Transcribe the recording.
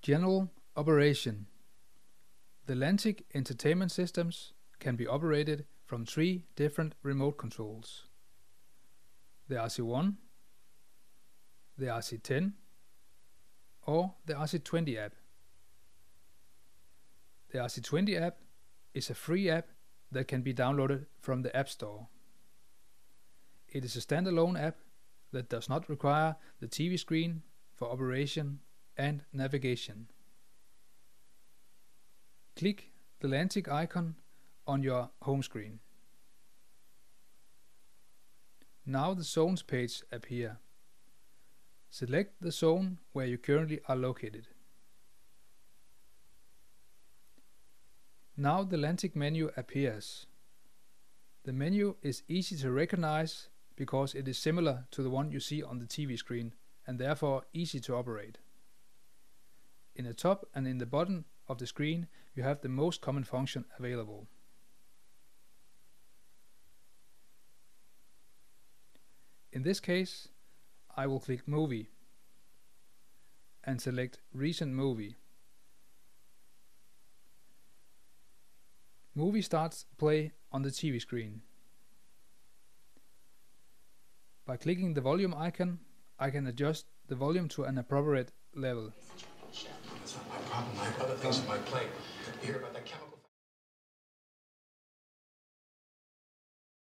General operation. The Lantic entertainment systems can be operated from 3 different remote controls: the RC1, the RC10 or the RC20 app. The RC20 app is a free app that can be downloaded from the App Store. It is a standalone app that does not require the TV screen for operation and navigation. Click the Lantic icon on your home screen. Now the zones page appears. Select the zone where you currently are located. Now the Lantic menu appears. The menu is easy to recognize because it is similar to the one you see on the TV screen and therefore easy to operate. In the top and in the bottom of the screen you have the most common function available. In this case, I will click Movie and select Recent Movie. Movie starts play on the TV screen. By clicking the volume icon, I can adjust the volume to an appropriate level. That's not my problem. I have other things on my plate. You hear about that chemical